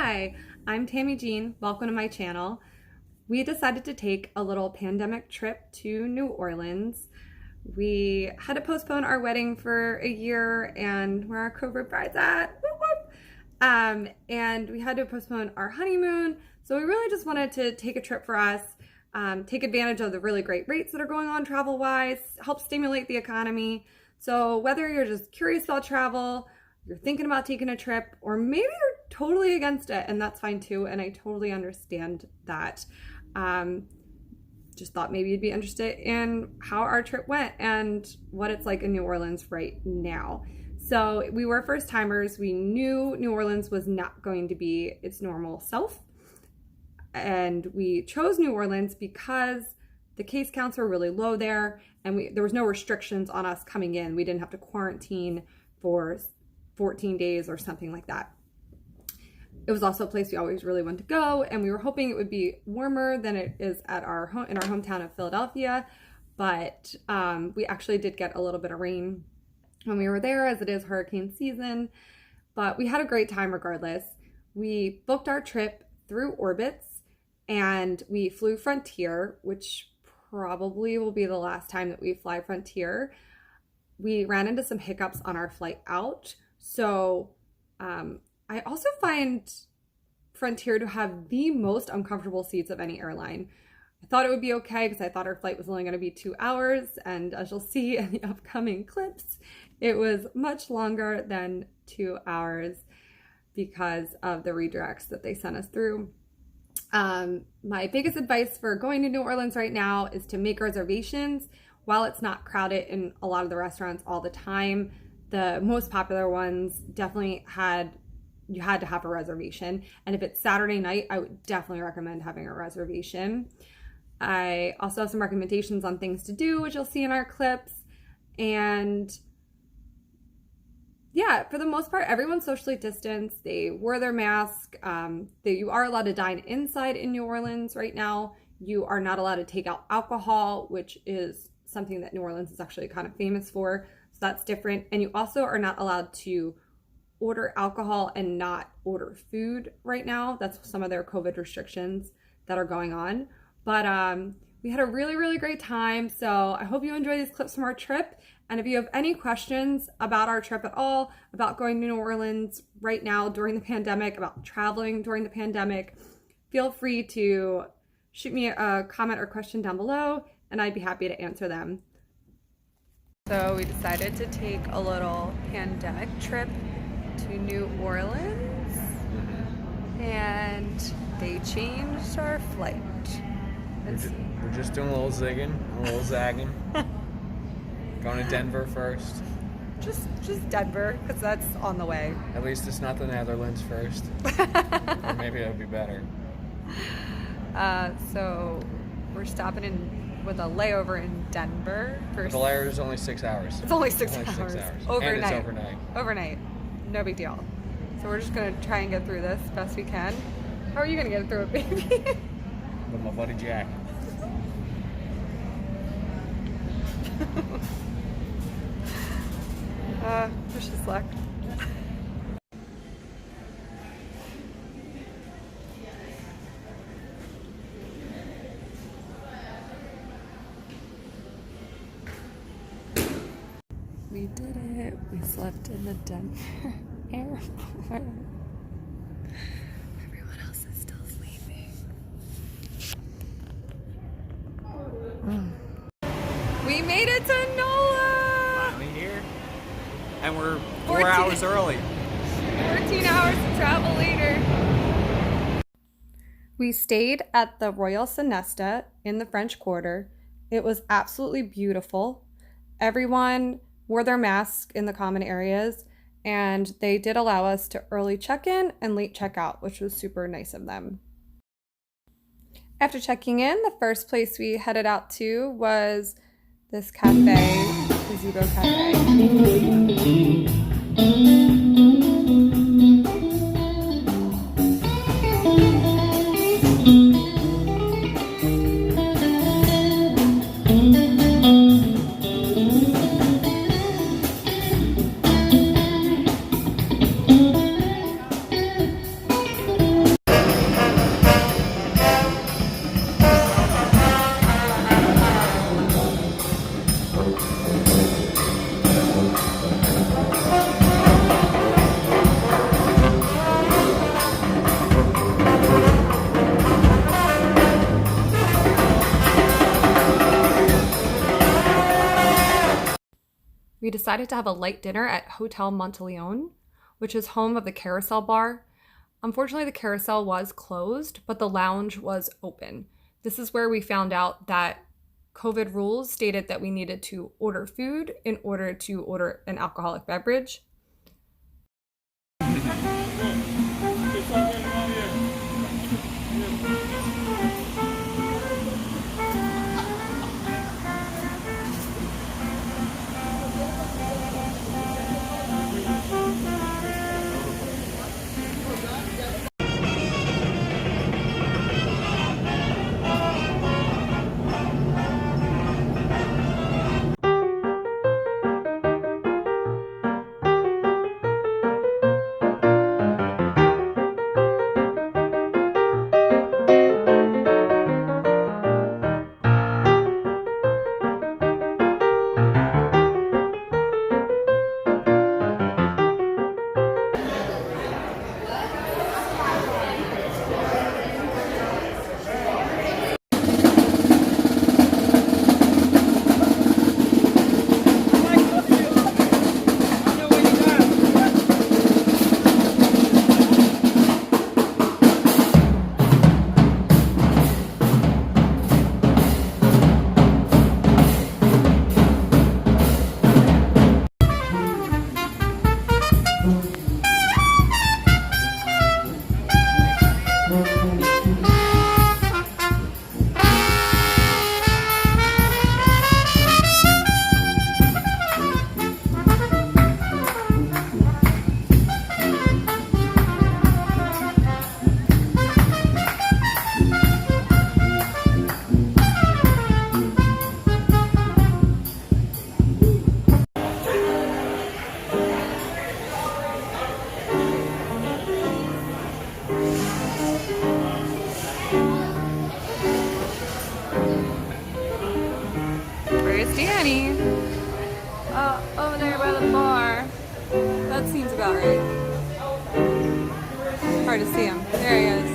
Hi, I'm Tammy Jean. Welcome to my channel. We decided to take a little pandemic trip to New Orleans. We had to postpone our wedding for a year and where our COVID brides at. Whoop, whoop. And we had to postpone our honeymoon. So we really just wanted to take a trip for us, take advantage of the really great rates that are going on travel-wise, help stimulate the economy. So whether you're just curious about travel, you're thinking about taking a trip, or maybe you're totally against it, and that's fine too, and I totally understand that. Just thought maybe you'd be interested in how our trip went and what it's like in New Orleans right now. So we were first timers. We knew New Orleans was not going to be its normal self, and we chose New Orleans because the case counts were really low there, and there was no restrictions on us coming in. We didn't have to quarantine for 14 days or something like that. It was also a place we always really wanted to go, and we were hoping it would be warmer than it is at in our hometown of Philadelphia, but we actually did get a little bit of rain when we were there, as it is hurricane season, but we had a great time regardless. We booked our trip through Orbitz, and we flew Frontier, which probably will be the last time that we fly Frontier. We ran into some hiccups on our flight out, so I also find Frontier to have the most uncomfortable seats of any airline. I thought it would be okay because I thought our flight was only going to be 2 hours, and as you'll see in the upcoming clips, it was much longer than 2 hours because of the redirects that they sent us through. My biggest advice for going to New Orleans right now is to make reservations while it's not crowded in a lot of the restaurants all the time. The most popular ones definitely you had to have a reservation. And if it's Saturday night, I would definitely recommend having a reservation. I also have some recommendations on things to do, which you'll see in our clips. And yeah, for the most part, everyone's socially distanced. They wear their mask. You are allowed to dine inside in New Orleans right now. You are not allowed to take out alcohol, which is something that New Orleans is actually kind of famous for. So that's different. And you also are not allowed to order alcohol and not order food right now. That's some of their COVID restrictions that are going on. But we had a really, really great time. So I hope you enjoy these clips from our trip. And if you have any questions about our trip at all, about going to New Orleans right now during the pandemic, about traveling during the pandemic, feel free to shoot me a comment or question down below, and I'd be happy to answer them. So we decided to take a little pandemic trip to New Orleans, and they changed our flight. We're just doing a little zigging, a little zagging. Going to Denver first. Just Denver, because that's on the way. At least it's not the Netherlands first. Or maybe it would be better. So we're stopping in with a layover in Denver. The layover is only 6 hours. It's only 6 hours. Overnight. And it's overnight. Overnight. No big deal. So we're just going to try and get through this best we can. How are you going to get through it, baby? With my buddy Jack. Wish us luck. We did it. We slept in the Denver airport. Everyone else is still sleeping. We made it to NOLA! Finally here. And we're 4 hours early. 14 hours of travel later. We stayed at the Royal Sonesta in the French Quarter. It was absolutely beautiful. Everyone wore their masks in the common areas, and they did allow us to early check-in and late check-out, which was super nice of them. After checking in, the first place we headed out to was this cafe, Gazebo Cafe. we decided to have a light dinner at Hotel Monteleone, which is home of the Carousel Bar. Unfortunately, the Carousel was closed, but the lounge was open. This is where we found out that COVID rules stated that we needed to order food in order to order an alcoholic beverage. Over there by the bar. That seems about right. Hard to see him. There he is.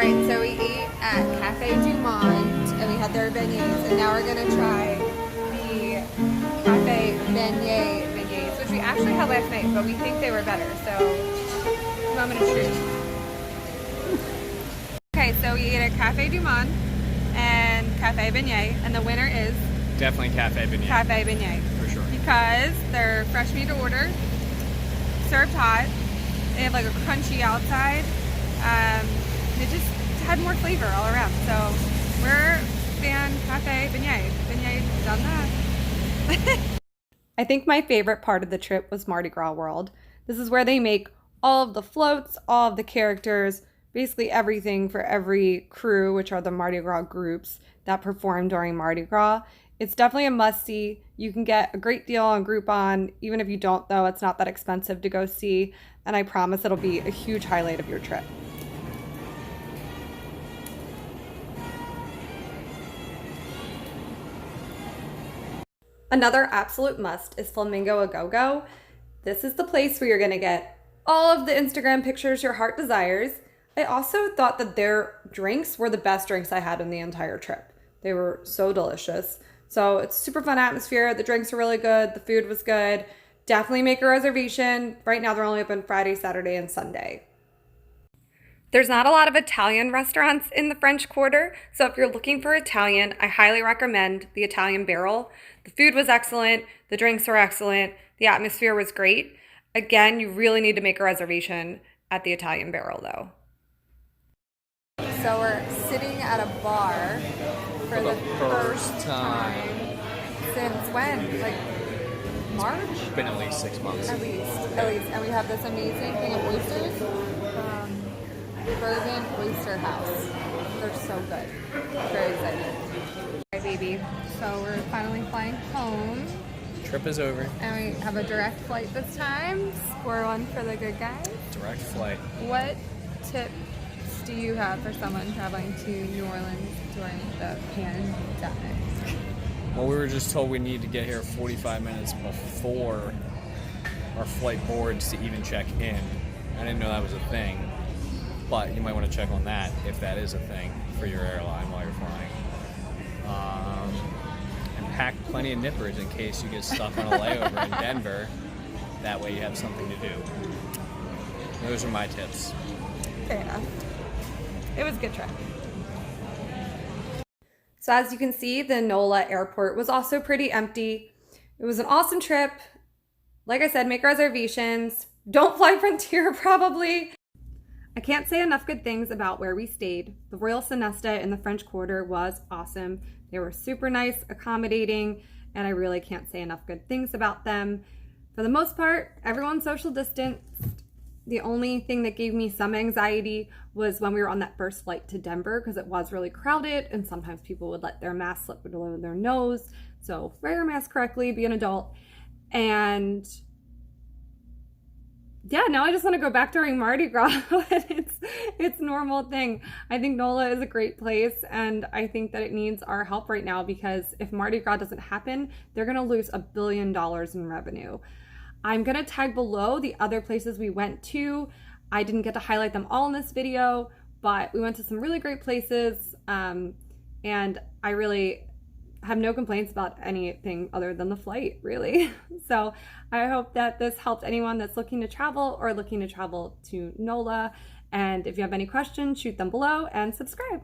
Alright, so we ate at Cafe Dumonde and we had their beignets, and now we're gonna try the Cafe beignets, which we actually had last night, but we think they were better, so moment of truth. Okay, so we ate at Cafe Dumonde and Cafe Beignet, and the winner is definitely Cafe Beignet. Cafe Beignet. For sure. Because they're fresh made to order, served hot. They have like a crunchy outside. It just had more flavor all around. So we're fan Cafe Beignet. Beignet done that. I think my favorite part of the trip was Mardi Gras World. This is where they make all of the floats, all of the characters, basically everything for every crew, which are the Mardi Gras groups that perform during Mardi Gras. It's definitely a must-see. You can get a great deal on Groupon. Even if you don't, though, it's not that expensive to go see, and I promise it'll be a huge highlight of your trip. Another absolute must is Flamingo A Go-Go. This is the place where you're gonna get all of the Instagram pictures your heart desires. I also thought that their drinks were the best drinks I had in the entire trip. They were so delicious. So it's super fun atmosphere. The drinks are really good. The food was good. Definitely make a reservation. Right now they're only open Friday, Saturday, and Sunday. There's not a lot of Italian restaurants in the French Quarter, so if you're looking for Italian, I highly recommend the Italian Barrel. The food was excellent. The drinks were excellent. The atmosphere was great. Again, you really need to make a reservation at the Italian Barrel, though. So we're sitting at a bar for the first time since when? Like March? It's been at least 6 months. At least. And we have this amazing thing of oysters from Bourbon Oyster House. They're so good. Very excited. Alright, baby. So we're finally flying home. Trip is over. And we have a direct flight this time. Score one for the good guys. Direct flight. What tips do you have for someone traveling to New Orleans during the pandemic? Well, we were just told we need to get here 45 minutes before our flight boards to even check in. I didn't know that was a thing, but you might want to check on that if that is a thing for your airline while you're flying. And pack plenty of nippers in case you get stuck on a layover in Denver. That way you have something to do. Those are my tips. Fair enough. It was a good trip. So as you can see, the NOLA airport was also pretty empty. It was an awesome trip. Like I said, make reservations. Don't fly Frontier probably. I can't say enough good things about where we stayed. The Royal Sonesta in the French Quarter was awesome. They were super nice, accommodating, and I really can't say enough good things about them. For the most part, everyone's social distanced. The only thing that gave me some anxiety was when we were on that first flight to Denver, because it was really crowded and sometimes people would let their mask slip below their nose. So wear your mask correctly, be an adult. And yeah, now I just want to go back during Mardi Gras. It's a normal thing. I think NOLA is a great place, and I think that it needs our help right now, because if Mardi Gras doesn't happen, they're going to lose $1 billion in revenue. I'm going to tag below the other places we went to. I didn't get to highlight them all in this video, but we went to some really great places, and I really have no complaints about anything other than the flight, really. So I hope that this helped anyone that's looking to travel or looking to travel to NOLA. And if you have any questions, shoot them below and subscribe.